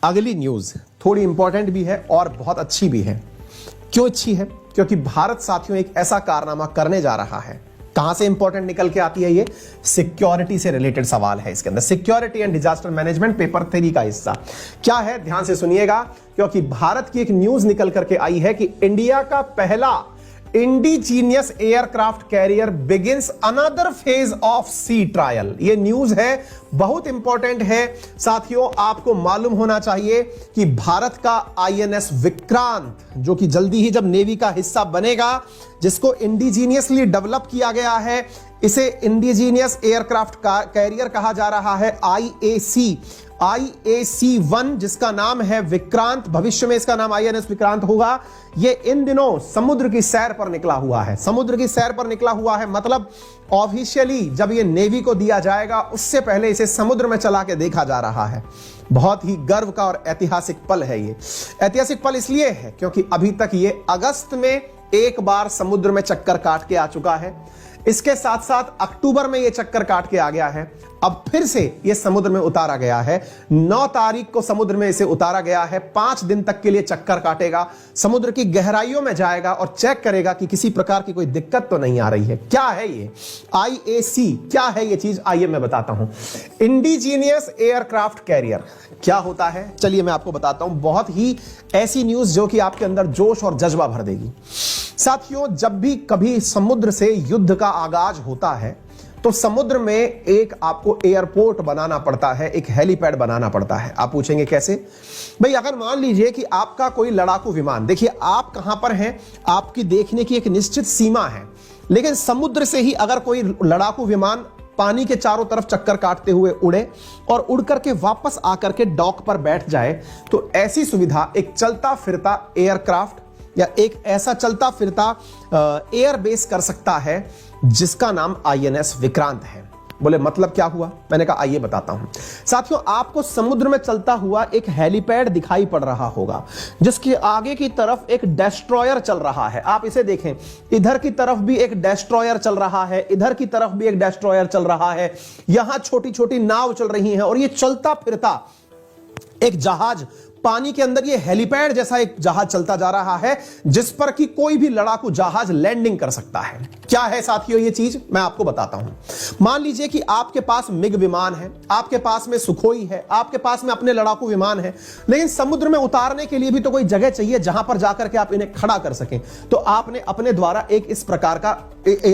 अगली न्यूज थोड़ी इंपॉर्टेंट भी है और बहुत अच्छी भी है। क्यों अच्छी है? क्योंकि भारत साथियों एक ऐसा कारनामा करने जा रहा है। कहां से इंपॉर्टेंट निकल के आती है? ये सिक्योरिटी से रिलेटेड सवाल है। इसके अंदर security and disaster management paper 3 का हिस्सा क्या है, ध्यान से सुनिएगा, क्योंकि भारत की एक न्यूज निकल करके आई है कि इंडिया का पहला indigenous aircraft carrier begins another phase of sea trial. ये न्यूज है, बहुत इंपॉर्टेंट है साथियों। आपको मालूम होना चाहिए कि भारत का आईएनएस विक्रांत, जो कि जल्दी ही जब नेवी का हिस्सा बनेगा, जिसको इंडिजीनियसली डेवलप किया गया है, इसे इंडिजीनियस एयरक्राफ्ट कैरियर कहा जा रहा है, IAC-1, जिसका नाम है विक्रांत। भविष्य में इसका नाम INS विक्रांत होगा। ये इन दिनों समुद्र की सैर पर निकला हुआ है। समुद्र की सैर पर निकला हुआ है मतलब ऑफिशियली जब ये नेवी को दिया जाएगा उससे पहले इसे समुद्र में चला के देखा जा रहा है। बहुत ही गर्व का और ऐतिहासिक पल है ये। ऐतिहासिक पल इसलिए है क्योंकि अभी तक ये अगस्त में एक बार समुद्र में चक्कर काट के आ चुका है। इसके साथ साथ अक्टूबर में ये चक्कर काट के आ गया है। अब फिर से ये समुद्र में उतारा गया है। 9 तारीख को समुद्र में इसे उतारा गया है। 5 दिन तक के लिए चक्कर काटेगा, समुद्र की गहराइयों में जाएगा और चेक करेगा कि किसी प्रकार की कोई दिक्कत तो नहीं आ रही है। क्या है ये IAC? क्या है ये चीज? आइए मैं बताता हूं। इंडिजीनियस एयरक्राफ्ट कैरियर क्या होता है, चलिए मैं आपको बताता हूं। बहुत ही ऐसी न्यूज जो कि आपके अंदर जोश और जज्बा भर देगी। साथियों, जब भी कभी समुद्र से युद्ध का आगाज होता है तो समुद्र में एक आपको एयरपोर्ट बनाना पड़ता है, एक हेलीपैड बनाना पड़ता है। आप पूछेंगे कैसे? भाई अगर मान लीजिए कि आपका कोई लड़ाकू विमान, देखिए आप कहां पर हैं, आपकी देखने की एक निश्चित सीमा है, लेकिन समुद्र से ही अगर कोई लड़ाकू विमान पानी के चारों तरफ चक्कर काटते हुए उड़े और उड़ करके वापस आकर के डॉक पर बैठ जाए, तो ऐसी सुविधा एक चलता फिरता एयरक्राफ्ट या एक ऐसा चलता फिरता एयरबेस कर सकता है जिसका नाम INS विक्रांत है। बोले मतलब क्या हुआ? मैंने कहा आइए बताता हूं। साथियों, आपको समुद्र में चलता हुआ एक हेलीपैड दिखाई पड़ रहा होगा, जिसके आगे की तरफ एक डेस्ट्रॉयर चल रहा है। आप इसे देखें, इधर की तरफ भी एक डेस्ट्रॉयर चल रहा है, इधर की तरफ भी एक डेस्ट्रॉयर चल रहा है, यहां छोटी छोटी नाव चल रही हैं और ये चलता फिरता एक जहाज, पानी के अंदर ये हेलीपैड जैसा एक जहाज चलता जा रहा है, जिस पर कि कोई भी लड़ाकू जहाज लैंडिंग कर सकता है। क्या है साथियों ये चीज? मैं आपको बताता हूं। मान लीजिए कि आपके पास मिग विमान है, आपके पास में सुखोई है, आपके पास में अपने लड़ाकू विमान है, लेकिन समुद्र में उतारने के लिए भी तो कोई जगह चाहिए जहां पर जाकर के आप इन्हें खड़ा कर सकें। तो आपने अपने द्वारा एक इस प्रकार का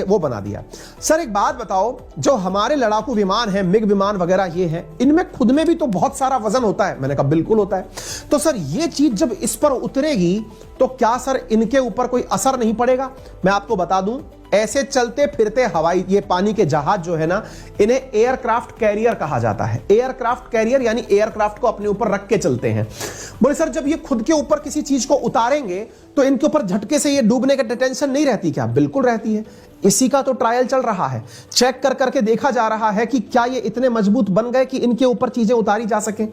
वो बना दिया। सर एक बात बताओ, जो हमारे लड़ाकू विमान है, मिग विमान वगैरह ये हैं, इनमें खुद में भी तो बहुत सारा वजन होता है। मैंने कहा बिल्कुल होता है। तो सर ये चीज जब इस पर उतरेगी तो क्या सर इनके ऊपर कोई असर नहीं पड़ेगा? मैं आपको बता दूं, ऐसे चलते फिरते हवाई ये पानी के जहाज जो है ना, इन्हें एयरक्राफ्ट कैरियर कहा जाता है। एयरक्राफ्ट कैरियर यानी एयरक्राफ्ट को अपने ऊपर रख के चलते हैं। बोले सर जब ये खुद के ऊपर किसी चीज को उतारेंगे तो इनके ऊपर झटके से ये डूबने का टेंशन नहीं रहती क्या? बिल्कुल रहती है। इसी का तो ट्रायल चल रहा है। चेक कर करके देखा जा रहा है कि क्या ये इतने मजबूत बन गए कि इनके ऊपर चीजें उतारी जा सकें।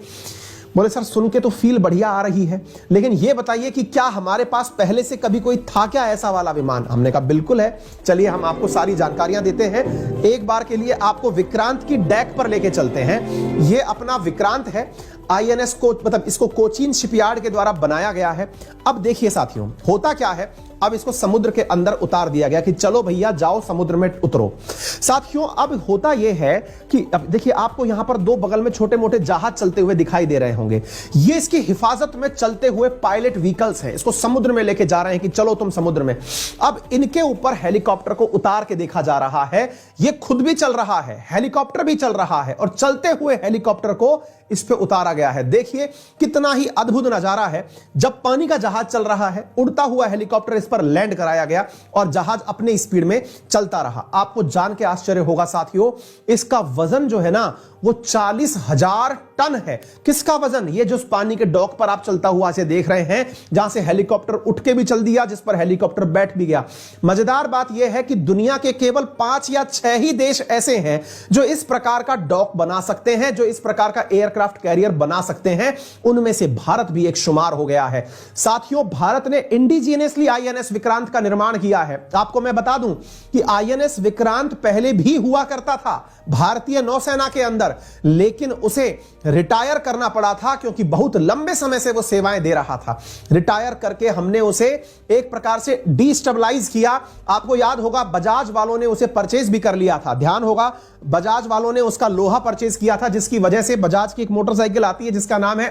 बोले सर सुन के तो फील बढ़िया आ रही है, लेकिन ये बताइए कि क्या हमारे पास पहले से कभी कोई था क्या ऐसा वाला विमान? हमने कहा बिल्कुल है। चलिए हम आपको सारी जानकारियां देते हैं। एक बार के लिए आपको विक्रांत की डेक पर लेके चलते हैं। ये अपना विक्रांत है, INS को मतलब इसको कोचीन शिपयार्ड के द्वारा बनाया गया है। अब देखिए साथियों, होता क्या है, अब इसको समुद्र के अंदर उतार दिया गया कि चलो भैया जाओ समुद्र में उतरो। साथियों अब होता यह है कि अब देखिए आपको यहां पर 2 बगल में छोटे मोटे जहाज चलते हुए दिखाई दे रहे होंगे। ये इसकी हिफाजत में चलते हुए पायलट व्हीकल्स हैं। इसको समुद्र में लेके जा रहे हैं कि चलो तुम समुद्र में। अब इनके ऊपर हेलीकॉप्टर को उतार के देखा जा रहा है। ये खुद भी चल रहा है, हेलीकॉप्टर भी चल रहा है और चलते हुए हेलीकॉप्टर को इस पे उतारा गया है। देखिए कितना ही अद्भुत नजारा है। जब पानी का जहाज चल रहा है, उड़ता हुआ हेलीकॉप्टर इस पर लैंड कराया गया और जहाज अपने स्पीड में चलता रहा। आपको जान के आश्चर्य होगा साथियों, इसका वजन जो है ना वो 40,000 टन है। किसका वजन? ये जो पानी के डॉक पर आप चलता हुआ से देख रहे हैं, जहां से हेलीकॉप्टर उठ के भी चल दिया, जिस पर हेलीकॉप्टर बैठ भी गया। मजेदार बात यह है कि दुनिया के केवल 5 या 6 ही देश ऐसे हैं जो इस प्रकार का डॉक बना सकते हैं, जो इस प्रकार का एयरक्राफ्ट एयरक्राफ्ट कैरियर बना सकते हैं, उनमें से भारत भी एक शुमार हो गया है। साथियों, भारत ने इंडिजीनियसली आईएनएस विक्रांत का निर्माण किया है। आपको मैं बता दूं कि आईएनएस विक्रांत पहले भी हुआ करता था भारतीय नौसेना के अंदर, लेकिन उसे रिटायर करना पड़ा था क्योंकि बहुत लंबे समय से वो सेवाएं दे रहा था। रिटायर करके हमने उसे एक प्रकार से डिस्टेबलाइज किया। आपको याद होगा बजाज वालों ने उसे परचेज भी कर लिया था, ध्यान होगा बजाज वालों ने उसका लोहा परचेज किया था, जिसकी वजह से बजाज की एक मोटरसाइकिल आती है जिसका नाम है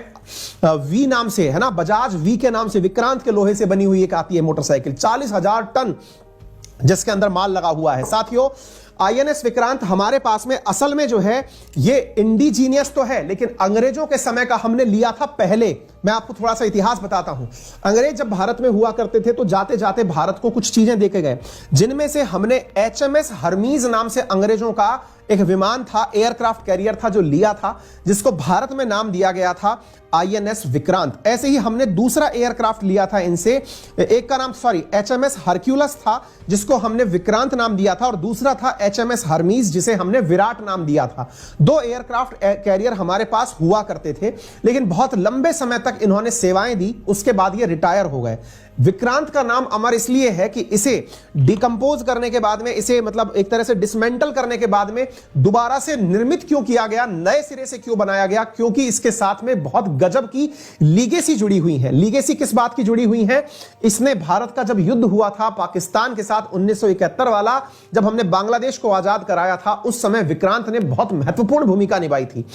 वी नाम से, है ना, बजाज वी के नाम से विक्रांत के लोहे से बनी हुई एक आती है मोटरसाइकिल, 40,000 टन जिसके अंदर माल लगा हुआ है। साथियों, आईएनएस विक्रांत हमारे पास में असल में जो है ये इंडिजीनियस तो है, लेकिन अंग्रेजों के समय का हमने लिया था पहले। मैं आपको थोड़ा सा इतिहास बताता हूं। अंग्रेज जब भारत में हुआ करते थे तो जाते जाते भारत को कुछ चीजें देके गए, जिनमें से हमने एचएमएस हरमीज नाम से अंग्रेजों का एक विमान था, एयरक्राफ्ट कैरियर था जो लिया था, जिसको भारत में नाम दिया गया था आईएनएस विक्रांत। ऐसे ही हमने दूसरा एयरक्राफ्ट लिया था इनसे, एक का नाम एचएमएस हरक्यूलस था जिसको हमने विक्रांत नाम दिया था, और दूसरा था एचएमएस हरमीज जिसे हमने विराट नाम दिया था। 2 एयरक्राफ्ट कैरियर हमारे पास हुआ करते थे, लेकिन बहुत लंबे समय तक इन्होंने सेवाएं दी, उसके बाद ये रिटायर हो गए। विक्रांत का नाम अमर इसलिए है कि इसे डिकंपोज करने के बाद में, इसे मतलब एक तरह से डिसमेंटल करने के बाद में दोबारा से निर्मित क्यों किया गया, नए सिरे से क्यों बनाया गया, क्योंकि इसके साथ में बहुत गजब की लीगेसी जुड़ी हुई है। लीगेसी किस बात की जुड़ी हुई है? इसने भारत का जब युद्ध हुआ था पाकिस्तान के साथ 1971 वाला, जब हमने बांग्लादेश को आजाद कराया था, उस समय विक्रांत ने बहुत महत्वपूर्ण भूमिका निभाई थी।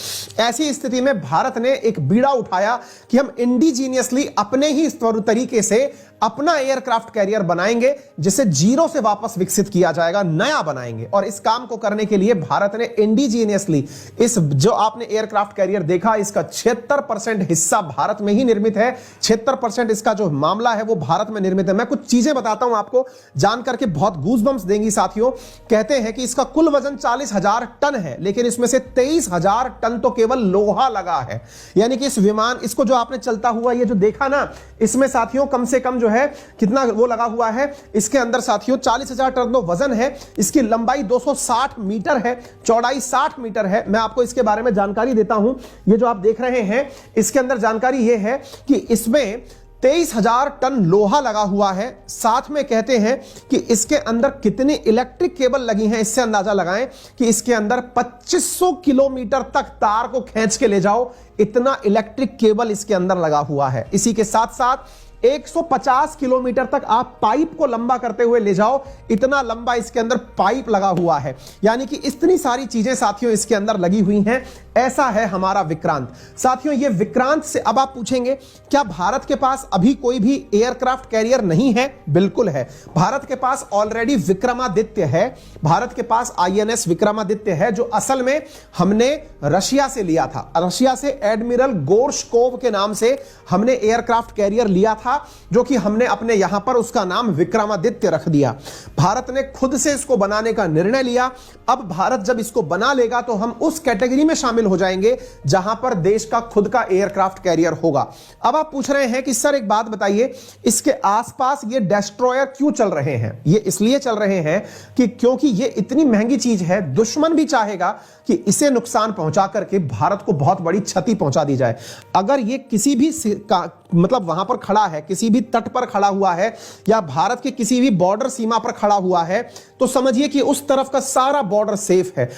ऐसी स्थिति में भारत ने एक बीड़ा उठाया कि हम इंडिजीनियसली अपने ही तरीके से अपना एयरक्राफ्ट कैरियर बनाएंगे, जिसे जीरो से वापस विकसित किया जाएगा, नया बनाएंगे। और इस काम को करने के लिए भारत ने इंडिजीनियसली इस जो आपने एयरक्राफ्ट कैरियर देखा, इसका 76% हिस्सा भारत में ही निर्मित है। 76% इसका जो मामला है वो भारत में निर्मित है। मैं कुछ चीजें बताता हूं आपको, जान करके बहुत गूज़बम्स देंगी साथियों। कहते हैं कि इसका कुल वजन 40,000 टन है, लेकिन इसमें से 23,000 टन तो केवल लोहा लगा है। यानी कि इस विमान, इसको जो आपने चलता हुआ ये जो देखा ना, इसमें साथियों कम से कम जो है कितना वो लगा हुआ है इसके अंदर साथियों, 40,000 टन तो वजन है। इसकी लंबाई 260 मीटर है, चौड़ाई 60 मीटर है। मैं आपको इसके बारे में जानकारी देता हूं। ये जो आप देख रहे हैं इसके अंदर जानकारी ये है कि इसमें 23,000 टन लोहा लगा हुआ है। साथ में कहते हैं कि इसके अंदर कितनी इलेक्ट्रिक केबल लगी हैं, इससे अंदाजा लगाएं कि इसके अंदर 2500 किलोमीटर तक तार को खींच के ले जाओ, इतना इलेक्ट्रिक केबल इसके अंदर लगा हुआ है। इसी के साथ साथ 150 किलोमीटर तक आप पाइप को लंबा करते हुए ले जाओ, इतना लंबा इसके अंदर पाइप लगा हुआ है। यानी कि इतनी सारी चीजें साथियों इसके अंदर लगी हुई हैं। ऐसा है हमारा विक्रांत। साथियों, ये विक्रांत से अब आप पूछेंगे क्या भारत के पास अभी कोई भी एयरक्राफ्ट कैरियर नहीं है? बिल्कुल है। भारत के पास ऑलरेडी विक्रमादित्य है। भारत के पास आईएनएस विक्रमादित्य है, जो असल में हमने रशिया से लिया था। रशिया से एडमिरल गोर्शकोव के नाम से हमने एयरक्राफ्ट कैरियर लिया था, जो कि हमने अपने यहां पर उसका नाम विक्रमादित्य रख दिया। भारत ने खुद से इसको बनाने का निर्णय लिया। अब भारत जब इसको बना लेगा तो हम उस कैटेगरी में शामिल हो जाएंगे जहां पर देश का खुद का एयरक्राफ्ट कैरियर होगा। अब आप पूछ रहे हैं कि सर एक बात बताइए, इसके आसपास ये डिस्ट्रॉयर क्यों चल रहे हैं? ये इसलिए चल रहे हैं कि क्योंकि ये इतनी महंगी चीज है, दुश्मन भी चाहेगा कि इसे नुकसान पहुंचा करके भारत को बहुत बड़ी क्षति पहुंचा दी जाए। अगर ये किसी भी मतलब वहां पर खड़ा है, किसी भी तट पर खड़ा हुआ है, या भारत के किसी भी बॉर्डर सीमा पर खड़ा हुआ है, तो समझिए कि उस तरफ का सारा बॉर्डर सेफ है।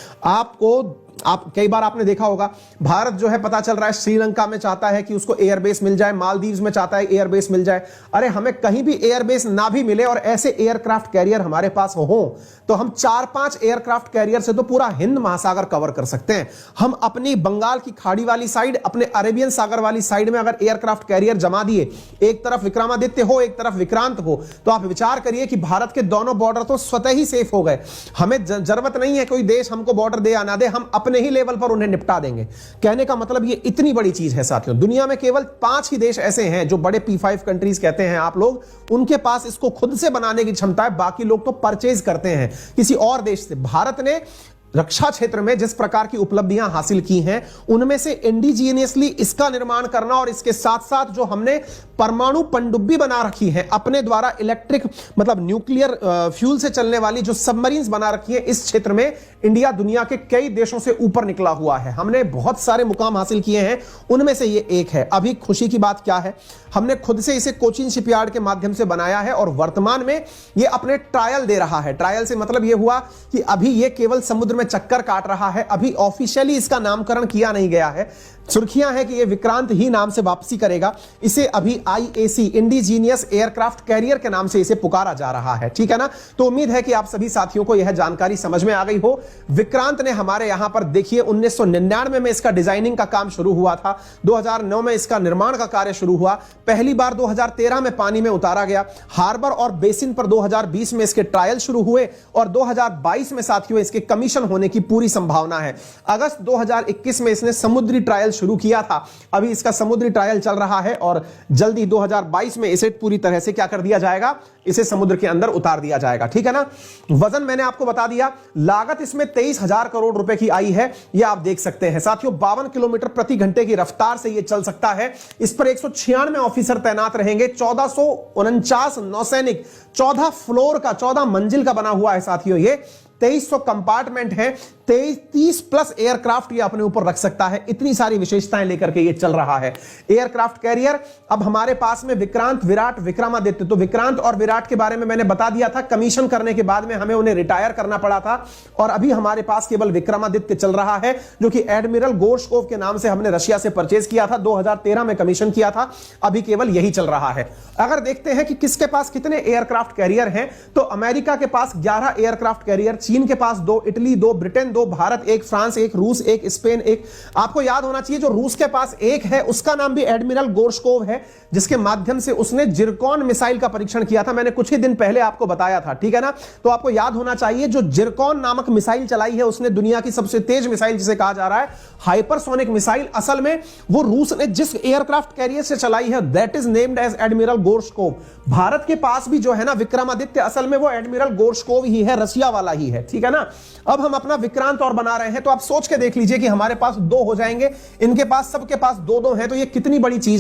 आप कई बार आपने देखा होगा, भारत जो है पता चल रहा है श्रीलंका में चाहता है कि उसको एयरबेस मिल जाए, मालदीव्स में चाहता है एयरबेस मिल जाए। अरे हमें कहीं भी एयरबेस ना भी मिले और ऐसे एयरक्राफ्ट कैरियर हमारे पास हो, तो हम 4-5 एयरक्राफ्ट कैरियर से तो पूरा हिंद महासागर कवर कर सकते हैं। हम अपनी बंगाल की खाड़ी वाली साइड, अपने अरेबियन सागर वाली साइड में अगर एयरक्राफ्ट कैरियर जमा दिए, एक तरफ विक्रमादित्य हो, एक तरफ विक्रांत हो, तो आप विचार करिए कि भारत के दोनों बॉर्डर तो स्वतः ही सेफ हो गए। हमें जरूरत नहीं है कोई देश हमको बॉर्डर दे या ना दे, हम अपने ही लेवल पर उन्हें निपटा देंगे। कहने का मतलब ये इतनी बड़ी चीज है साथियों। दुनिया में केवल 5 ही देश ऐसे हैं जो बड़े P5 कंट्रीज कहते हैं आप लोग, उनके पास इसको खुद से बनाने की क्षमता है। बाकी लोग तो परचेज करते हैं किसी और देश से। भारत ने रक्षा क्षेत्र में जिस प्रकार की उपलब्धियां हासिल की हैं, उनमें से इंडिजीनियसली इसका निर्माण करना और इसके साथ साथ जो हमने परमाणु पनडुब्बी बना रखी है अपने द्वारा, इलेक्ट्रिक मतलब न्यूक्लियर फ्यूल से चलने वाली जो सबमरीन्स बना रखी है, इस क्षेत्र में इंडिया दुनिया के कई देशों से ऊपर निकला हुआ है। हमने बहुत सारे मुकाम हासिल किए हैं, उनमें से ये एक है। अभी खुशी की बात क्या है, हमने खुद से इसे कोचीन शिपयार्ड के माध्यम से बनाया है और वर्तमान में ये अपने ट्रायल दे रहा है। ट्रायल से मतलब ये हुआ कि अभी ये केवल समुद्र में चक्कर काट रहा है, अभी ऑफिशियली इसका नामकरण किया नहीं गया है। सुर्खियां हैं कि ये विक्रांत ही नाम से वापसी करेगा। इसे अभी IAC इंडिजीनियस एयरक्राफ्ट कैरियर के नाम से इसे पुकारा जा रहा है, ठीक है ना। तो उम्मीद है कि आप सभी साथियों को यह जानकारी समझ में आ गई हो। विक्रांत ने हमारे यहां पर देखिए 1999 में इसका डिजाइनिंग का काम शुरू हुआ था, 2009 में इसका निर्माण का कार्य शुरू हुआ, पहली बार 2013 में पानी में उतारा गया, हार्बर और बेसिन पर 2020 में इसके ट्रायल शुरू हुए और 2022 में साथियों इसके कमीशन होने की पूरी संभावना है। अगस्त 2021 में इसने समुद्री ट्रायल शुरू किया था, अभी इसका समुद्री ट्रायल चल रहा है और जल्दी 2022 में इसे पूरी तरह से क्या कर दिया जाएगा, इसे समुद्र के अंदर उतार दिया जाएगा, ठीक है ना। वजन मैंने आपको बता दिया, लागत इसमें 23,000 करोड़ रुपए की आई है, यह आप देख सकते हैं साथियों। 52 किलोमीटर प्रति घंटे की रफ्तार से यह चल सकता है। इस पर 196 ऑफिसर तैनात रहेंगे, 1449 नौसैनिक, 14 फ्लोर का, 14 मंजिल का बना हुआ है साथियों। ये 2300 कंपार्टमेंट है, 30 प्लस एयरक्राफ्ट ये अपने ऊपर रख सकता है। इतनी सारी विशेषताएं लेकर के ये चल रहा है एयरक्राफ्ट कैरियर। अब हमारे पास में विक्रांत, विराट, विक्रमादित्य। तो विक्रांत और विराट के बारे में मैंने बता दिया था, कमीशन करने के बाद में हमें उन्हें रिटायर करना पड़ा था और अभी हमारे पास केवल विक्रमादित्य चल रहा है, जो कि एडमिरल गोर्शकोव के नाम से हमने रशिया से परचेज किया था, 2013 में कमीशन किया था, अभी केवल यही चल रहा है। अगर देखते हैं कि किसके पास कितने एयरक्राफ्ट कैरियर हैं, तो अमेरिका के पास 11 एयरक्राफ्ट कैरियर, चीन के पास 2, इटली 2, ब्रिटेन 2, भारत 1, फ्रांस 1, रूस 1, स्पेन 1। आपको याद होना चाहिए जो रूस के पास 1 है उसका नाम भी एडमिरल गोर्शकोव है, जिसके माध्यम से उसने जिरकॉन मिसाइल का परीक्षण किया था, मैंने कुछ ही दिन पहले आपको बताया था, ठीक है ना। तो आपको याद होना चाहिए जो जिरकॉन नामक मिसाइल चलाई है उसने दुनिया की सबसे तेज मिसाइल जिसे कहा जा रहा है हाइपरसोनिक मिसाइल, असल में वो रूस ने जिस एयरक्राफ्ट कैरियर से चलाई है that is named as Admiral Gorshkov. Bharat के पास भी जो है ना विक्रमादित्य, असल में वो एडमिरल गोर्शकोव ही है, रशिया वाला ही है, ठीक है ना। अब हम अपना विक्रांत और बना रहे हैं, तो आप सोच के देख लीजिए कि हमारे पास 2 हो जाएंगे, इनके पास, सबके पास 2-2 हैं, तो ये कितनी बड़ी चीज है।